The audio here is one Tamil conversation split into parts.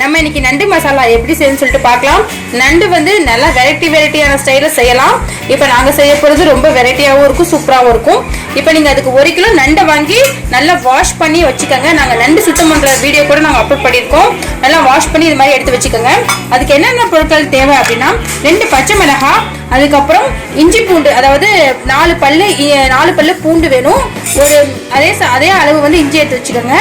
நம்ம இன்னைக்கு நண்டு மசாலா எப்படி செய்யணும்னு சொல்லிட்டு பார்க்கலாம். நண்டு வந்து நல்லா வெரைட்டியான ஸ்டைலில் செய்யலாம். இப்போ நாங்கள் செய்ய போகிறது ரொம்ப வெரைட்டியாகவும் இருக்கும், சூப்பராகவும் இருக்கும். இப்போ நீங்கள் அதுக்கு 1 கிலோ நண்டை வாங்கி நல்லா வாஷ் பண்ணி வச்சுக்கோங்க. நாங்கள் நண்டு சுத்தம் பண்ணுற வீடியோ கூட நாங்கள் அப்லோட் பண்ணியிருக்கோம். நல்லா வாஷ் பண்ணி இது மாதிரி எடுத்து வச்சுக்கோங்க. அதுக்கு என்னென்ன பொருட்கள் தேவை அப்படின்னா 2 பச்சை மிளகாய், அதுக்கப்புறம் இஞ்சி பூண்டு, அதாவது 4 பல்லு பூண்டு வேணும். அதே அளவு வந்து இஞ்சி எடுத்து வச்சுக்கோங்க.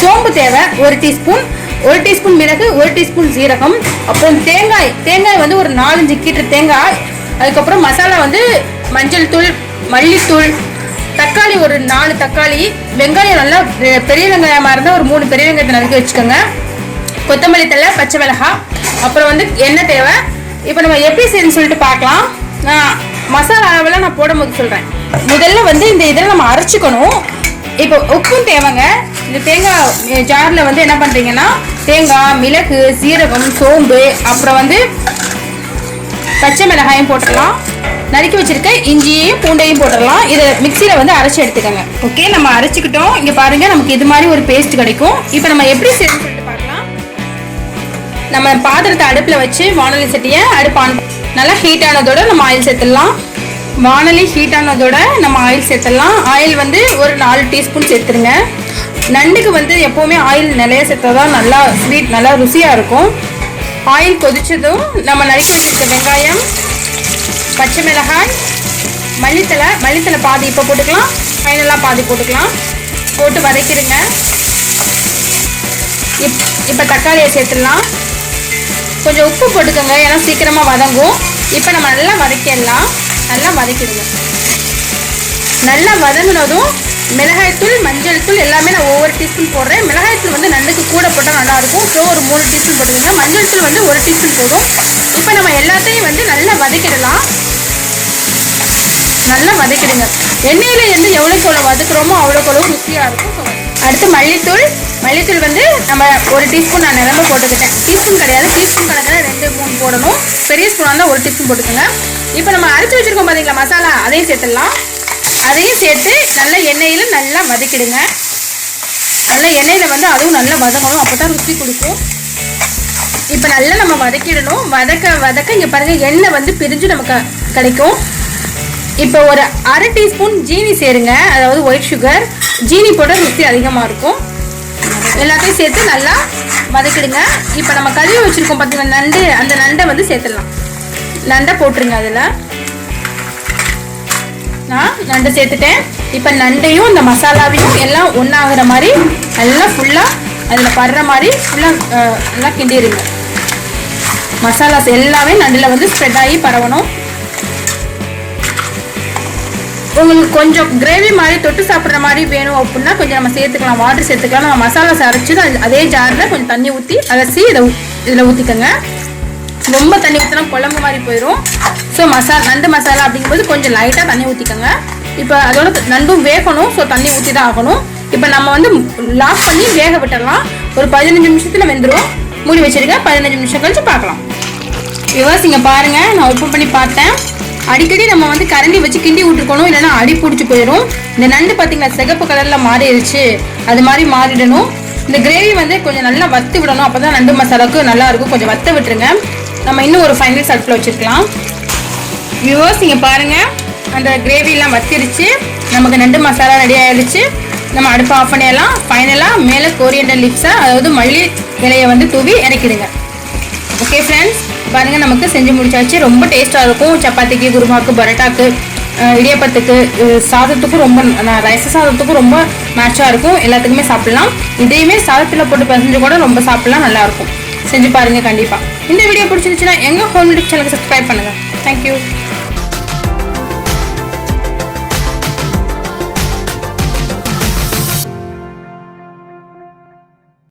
சோம்பு தேவை 1 டீஸ்பூன், 1 டீஸ்பூன் மிளகு, 1 டீஸ்பூன் சீரகம், அப்புறம் தேங்காய் வந்து ஒரு 4-5 கீற்று தேங்காய், அதுக்கப்புறம் மசாலா வந்து மஞ்சள் தூள், மல்லித்தூள், தக்காளி ஒரு 4 தக்காளி, வெங்காயம் நல்லா பெரிய வெங்காயமாக இருந்தால் ஒரு 3 பெரிய வெங்காயத்தை நறுக்கி வச்சுக்கோங்க, கொத்தமல்லி தழை, பச்சை மிளகாய், அப்புறம் வந்து எண்ணெய் தேவை. இப்போ நம்ம எப்படி செய்யணும்னு சொல்லிட்டு பார்க்கலாம். நான் மசாலா அளவெல்லாம் நான் போடும்போது சொல்கிறேன். முதல்ல வந்து இந்த இதில் நம்ம அரைச்சிக்கணும். இப்போ உப்பும் தேவைங்க. இந்த தேங்காய் ஜாரில் வந்து என்ன பண்ணுறீங்கன்னா தேங்காய், மிளகு, சீரகம், சோம்பு, அப்புறம் வந்து பச்சை மிளகாயும் போட்டுடலாம். நறுக்கி வச்சிருக்க இஞ்சியையும் பூண்டையும் போட்டுடலாம். இதை மிக்சியில் வந்து அரைச்சி எடுத்துக்கோங்க. ஓகே, நம்ம அரைச்சிக்கிட்டோம். இங்கே பாருங்கள், நமக்கு இது மாதிரி ஒரு பேஸ்ட் கிடைக்கும். இப்போ நம்ம எப்படி செய்யணும்னு சொல்லிட்டு பார்க்கலாம். நம்ம பாத்திரத்தை அடுப்பில் வச்சு வானொலி சட்டியை நல்லா ஹீட் ஆனதோட நம்ம ஆயில் சேர்த்துடலாம். வானொலி ஹீட் ஆனதோட நம்ம ஆயில் சேர்த்துடலாம். ஆயில் வந்து ஒரு 4 டீஸ்பூன் சேர்த்துருங்க. நண்டுக்கு வந்து எப்போவுமே ஆயில் நிறைய சேர்த்தா தான் நல்லா ஸ்வீட், நல்லா ருசியாக இருக்கும். ஆயில் கொதிச்சதும் நம்ம நறுக்கி வச்சிருக்க வெங்காயம், பச்சை மிளகாய், மல்லித்தலை பாதி இப்போ போட்டுக்கலாம், ஃபைனலாக பாதி போட்டுக்கலாம். போட்டு வதக்கிடுங்க. இப்போ தக்காளியை சேர்த்துடலாம். கொஞ்சம் உப்பு போட்டுக்கோங்க, ஏன்னா சீக்கிரமாக வதங்கும். இப்போ நம்ம நல்லா வதக்கிடலாம். நல்லா வதக்கிடுங்க. நல்லா வதங்கினதும் மிளகாய்த்தூள், மஞ்சள் தூள் எல்லாமே நான் ஒவ்வொரு டீஸ்பூன் போடுறேன். மிளகாய்த்தூள் வந்து நண்டுக்கு கூட போட்டால் நல்லாயிருக்கும். ஸோ ஒரு 3 டீஸ்பூன் போட்டுக்கோங்க. மஞ்சள் தூள் வந்து 1 டீஸ்பூன் போதும். இப்போ நம்ம எல்லாத்தையும் வந்து நல்லா வதக்கிடலாம். நல்லா வதக்கிடுங்க. எண்ணெயில் வந்து எவ்வளோக்கு எவ்வளோ வதக்குறோமோ அவ்வளோக்கு அவ்வளோ ருசியாக இருக்கும். அடுத்து மல்லித்தூள் வந்து நம்ம 1 டீஸ்பூன் நான் நிரம்ப போட்டுக்கிட்டேன். டீஸ்பூன் கிடையாது, டீஸ்பூன் கணக்கில் 2-3 போடணும். பெரிய ஸ்பூனாக இருந்தால் 1 டீஸ்பூன் போட்டுக்கோங்க. இப்போ நம்ம அரைச்சி வச்சுருக்கோம் பார்த்தீங்களா மசாலா, அதையும் சேர்த்துடலாம். அதையும் சேர்த்து நல்லா எண்ணெயில் நல்லா வதக்கிடுங்க. நல்லா எண்ணெயில் வந்து அதுவும் நல்லா வதங்கணும், அப்போ தான் ருசி கொடுக்கும். இப்போ நல்லா நம்ம வதக்கிடணும். வதக்க இங்கே பாருங்கள், எண்ணெய் வந்து பிரிஞ்சு நமக்கு கிடைக்கும். இப்போ ஒரு 1/2 டீஸ்பூன் ஜீனி சேருங்க, அதாவது ஒயிட் சுகர். ஜீனி போட ருசி அதிகமாக இருக்கும். எல்லாத்தையும் சேர்த்து நல்லா வதக்கிடுங்க. இப்போ நம்ம கழுவி வச்சுருக்கோம் பார்த்தீங்கன்னா நண்டு, அந்த நண்டை வந்து சேர்த்துடலாம். நண்டை போட்டுருங்க. அதில் நான் நண்டை சேர்த்துட்டேன். இப்போ நண்டையும் இந்த மசாலாவையும் எல்லாம் ஒன்றாகிற மாதிரி நல்லா ஃபுல்லாக அதில் படுற மாதிரி ஃபுல்லாக நல்லா கிண்டிடுங்க. மசாலாஸ் எல்லாமே நண்டில் வந்து ஸ்ப்ரெட் ஆகி பரவணும். உங்களுக்கு கொஞ்சம் கிரேவி மாதிரி தொட்டு சாப்பிட்ற மாதிரி வேணும் அப்படின்னா கொஞ்சம் நம்ம சேர்த்துக்கலாம், வாட்டர் சேர்த்துக்கலாம். நம்ம மசாலாஸ் அரைச்சி அதே ஜாரில் கொஞ்சம் தண்ணி ஊற்றி அரைச்சி இதில் ஊற்றிக்கோங்க. ரொம்ப தண்ணி ஊற்றினா குழம்பு மாதிரி போயிடும். ஸோ நண்டு மசாலா அப்படிங்கும்போது கொஞ்சம் லைட்டாக தண்ணி ஊற்றிக்கோங்க. இப்போ அதோட நண்டும் வேகணும், ஸோ தண்ணி ஊற்றி தான் ஆகணும். இப்போ நம்ம வந்து லாக் பண்ணி வேக விட்டுடலாம். ஒரு 15 நிமிஷத்தில் வெந்துடும். மூடி வச்சுருக்கேன். 15 நிமிஷம் கழிச்சு பார்க்கலாம். விவர்ஸ் இங்கே பாருங்கள், நான் ஓப்பன் பண்ணி பார்த்தேன். அடிக்கடி நம்ம வந்து கரண்டி வச்சு கிண்டி விட்டுருக்கணும், இல்லைன்னா அடி பிடிச்சி போயிடும். இந்த நண்டு பார்த்தீங்கன்னா சிகப்பு கலரில் மாறிடுச்சு, அது மாதிரி மாறிடணும். இந்த கிரேவி வந்து கொஞ்சம் நல்லா வத்து விடணும், அப்போ தான் நண்டு மசாலாவுக்கு நல்லாயிருக்கும். கொஞ்சம் வத்த விட்டுருங்க. நம்ம இன்னும் ஒரு 5 மினிட்ஸ் அடுப்பில் வச்சுருக்கலாம். வியூவர்ஸ் இங்கே பாருங்கள், அந்த கிரேவிலாம் வத்திருச்சு. நமக்கு நண்டு மசாலா ரெடி ஆகிடுச்சு. நம்ம அடுப்பை ஆஃப் பண்ணிடலாம். ஃபைனலாக மேலே கோரியண்டர் லீவ்ஸை, அதாவது மல்லி இலையை வந்து தூவி இறக்கிடுங்க. ஓகே ஃப்ரெண்ட்ஸ், பாருங்கள் நமக்கு செஞ்சு முடிச்சாச்சு. ரொம்ப டேஸ்ட்டாக இருக்கும். சப்பாத்திக்கு, குருமாவுக்கு, பரோட்டாக்கு, இடியப்பத்துக்கு, சாதத்துக்கும் ரொம்ப ரைஸ் சாதத்துக்கும் ரொம்ப மேட்சாக இருக்கும். எல்லாத்துக்குமே சாப்பிட்லாம். இதையுமே சாதத்தில் போட்டு பசஞ்சு கூட ரொம்ப சாப்பிட்லாம், நல்லாயிருக்கும். செஞ்சு பாருங்கள் கண்டிப்பாக. இந்த வீடியோ பிடிச்சிருந்துச்சுன்னா எங்கள் ஹோம் யூடியூப் சேனலுக்கு சப்ஸ்கிரைப் பண்ணுங்கள். தேங்க்யூ.